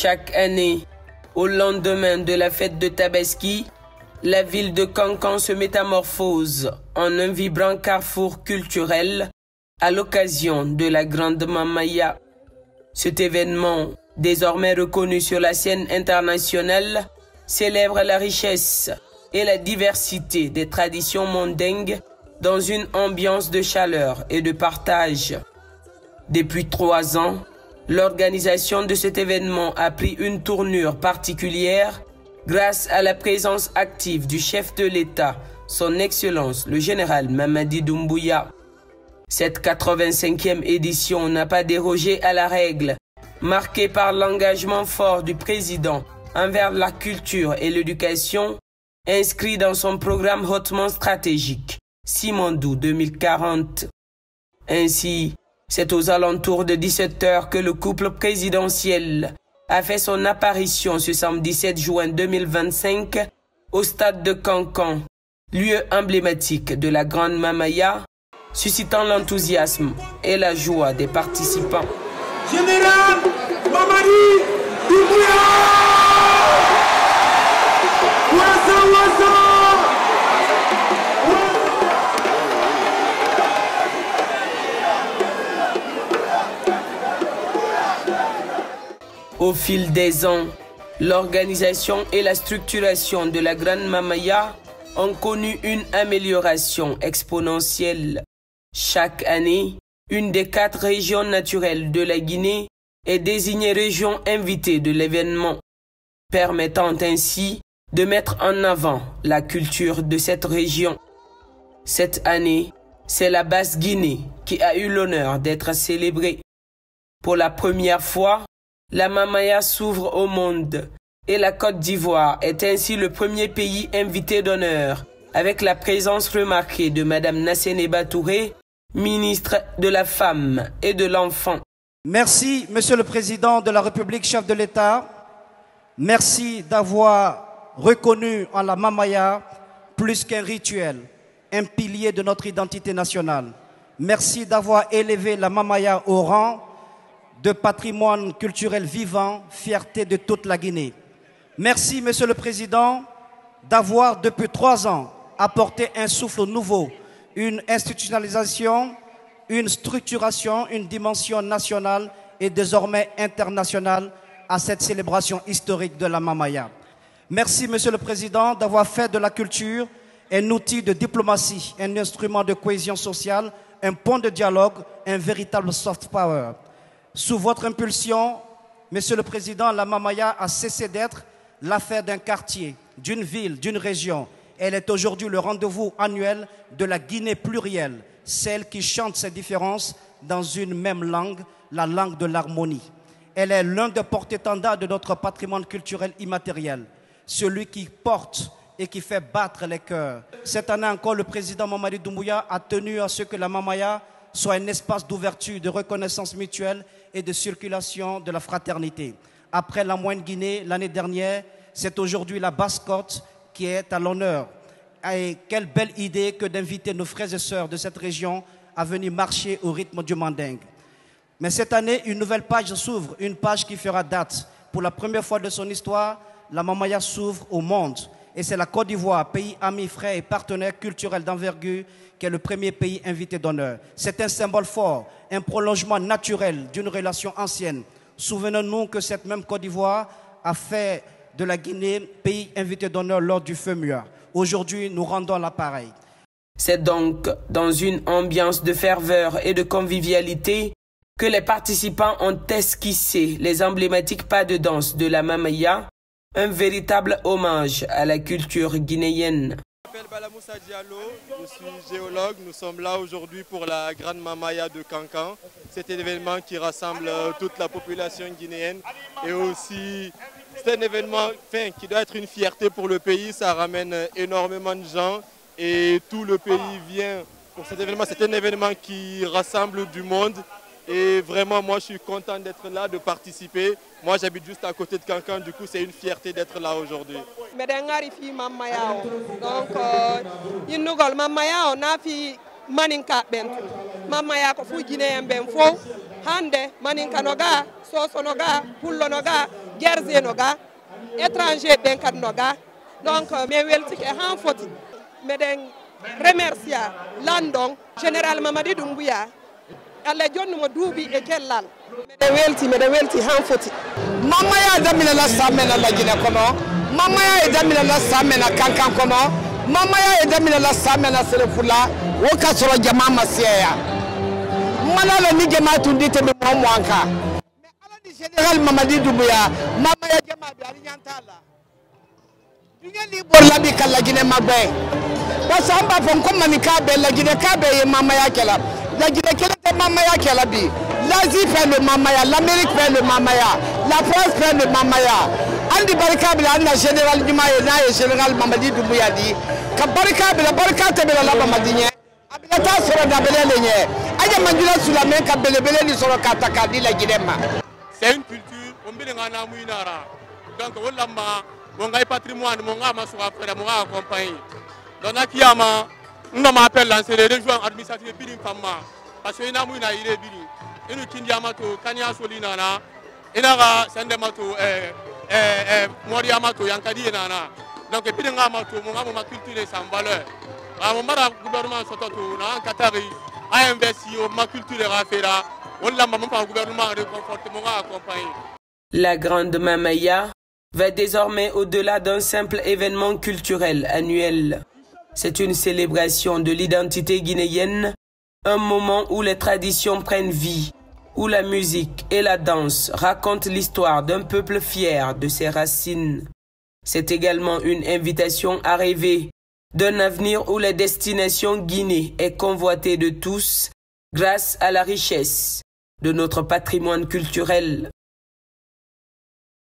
Chaque année, au lendemain de la fête de Tabaski, la ville de Kankan se métamorphose en un vibrant carrefour culturel à l'occasion de la Grande Mamaya. Cet événement, désormais reconnu sur la scène internationale, célèbre la richesse et la diversité des traditions mandingues dans une ambiance de chaleur et de partage. Depuis 3 ans, l'organisation de cet événement a pris une tournure particulière grâce à la présence active du chef de l'État, son Excellence le général Mamadi Doumbouya. Cette 85e édition n'a pas dérogé à la règle, marquée par l'engagement fort du président envers la culture et l'éducation, inscrit dans son programme hautement stratégique, Simandou 2040. Ainsi, c'est aux alentours de 17 h que le couple présidentiel a fait son apparition ce samedi 7 juin 2025 au stade de Kankan, lieu emblématique de la Grande Mamaya, suscitant l'enthousiasme et la joie des participants. Général Mamadi Doumbouya! Au fil des ans, l'organisation et la structuration de la Grande Mamaya ont connu une amélioration exponentielle. Chaque année, une des 4 régions naturelles de la Guinée est désignée région invitée de l'événement, permettant ainsi de mettre en avant la culture de cette région. Cette année, c'est la Basse-Guinée qui a eu l'honneur d'être célébrée. Pour la première fois, la Mamaya s'ouvre au monde et la Côte d'Ivoire est ainsi le premier pays invité d'honneur, avec la présence remarquée de Madame Nassénéba Touré, ministre de la Femme et de l'Enfant. Merci, Monsieur le Président de la République, chef de l'État. Merci d'avoir reconnu en la Mamaya plus qu'un rituel, un pilier de notre identité nationale. Merci d'avoir élevé la Mamaya au rang de patrimoine culturel vivant, fierté de toute la Guinée. Merci, Monsieur le Président, d'avoir depuis 3 ans apporté un souffle nouveau, une institutionnalisation, une structuration, une dimension nationale et désormais internationale à cette célébration historique de la Mamaya. Merci, Monsieur le Président, d'avoir fait de la culture un outil de diplomatie, un instrument de cohésion sociale, un pont de dialogue, un véritable soft power. Sous votre impulsion, Monsieur le Président, la Mamaya a cessé d'être l'affaire d'un quartier, d'une ville, d'une région. Elle est aujourd'hui le rendez-vous annuel de la Guinée plurielle, celle qui chante ses différences dans une même langue, la langue de l'harmonie. Elle est l'un des porte-étendards de notre patrimoine culturel immatériel, celui qui porte et qui fait battre les cœurs. Cette année encore, le président Mamadi Doumbouya a tenu à ce que la Mamaya soit un espace d'ouverture, de reconnaissance mutuelle et de circulation de la fraternité. Après la Moyenne Guinée, l'année dernière, c'est aujourd'hui la Basse-Côte qui est à l'honneur. Et quelle belle idée que d'inviter nos frères et sœurs de cette région à venir marcher au rythme du mandingue. Mais cette année, une nouvelle page s'ouvre, une page qui fera date. Pour la première fois de son histoire, la Mamaya s'ouvre au monde. Et c'est la Côte d'Ivoire, pays ami, frère et partenaire culturel d'envergure, qui est le premier pays invité d'honneur. C'est un symbole fort, un prolongement naturel d'une relation ancienne. Souvenons-nous que cette même Côte d'Ivoire a fait de la Guinée pays invité d'honneur lors du FEMUA. Aujourd'hui, nous rendons l'appareil. C'est donc dans une ambiance de ferveur et de convivialité que les participants ont esquissé les emblématiques pas de danse de la Mamaya, un véritable hommage à la culture guinéenne. Je m'appelle Balamoussa Diallo, je suis géologue. Nous sommes là aujourd'hui pour la Grande Mamaya de Kankan. C'est un événement qui rassemble toute la population guinéenne et aussi c'est un événement qui doit être une fierté pour le pays. Ça ramène énormément de gens et tout le pays vient pour cet événement. C'est un événement qui rassemble du monde. Et vraiment, moi, je suis content d'être là, de participer. Moi, j'habite juste à côté de Kankan, du coup, c'est une fierté d'être là aujourd'hui. Donc, Mamaya, on a fait Maninka Bentu. Mamaya, ko fu Guinéen ben fo. Hande, Maninka noga, Soso noga, Pullo noga, guerre noga étranger ben kad noga donc me welti ke han foti meden remercia landon général Mamadi Doumbouya alla jonnu mo duubi e kellal mede welti han foti mama ya damina la samena la jina kono mama ya damina la samena kankan kono mama ya damina la samena selefula wo ka soro jama masiya mana la ni jama tundite be mo anka mais ala di général Mamadi Doumbouya mama ya jama bi ali nyantala dinga li bor la bi kala jine magbe basamba fon ko manika be la jine ka be mama ya kala la jine kala te mama ya kala bi l'Asie fait le mamaya, l'Amérique fait le mamaya, la France fait le mamaya. Andi barikabila anda général Jumaye na général Mamadi Doumbouya di ka barikabila barikate bela la Mamadinye abila ta soro da belele nye aja manjula sula men ka belebele ni soro kata kadi la gidema. C'est une culture on bi ngana muinara donc wala ma mon ngai patrimoine mon ngama so affaire mon accompagner donc akiyama on m'appelle lancer les régions administratives bidin famma parce que ina muina ire bidin inu kindiamato kanya solina na inaga sendemato moriamato yankadi nana donc et puis ngamato mo ngamo ma culture sans valeur mon mara gouvernement sototo na katari a investi au ma culture rafera wala ma pa gouvernement réconforter mon accompagner. La Grande Mamaya va désormais au-delà d'un simple événement culturel annuel. C'est une célébration de l'identité guinéenne, un moment où les traditions prennent vie, où la musique et la danse racontent l'histoire d'un peuple fier de ses racines. C'est également une invitation à rêver d'un avenir où la destination Guinée est convoitée de tous grâce à la richesse de notre patrimoine culturel.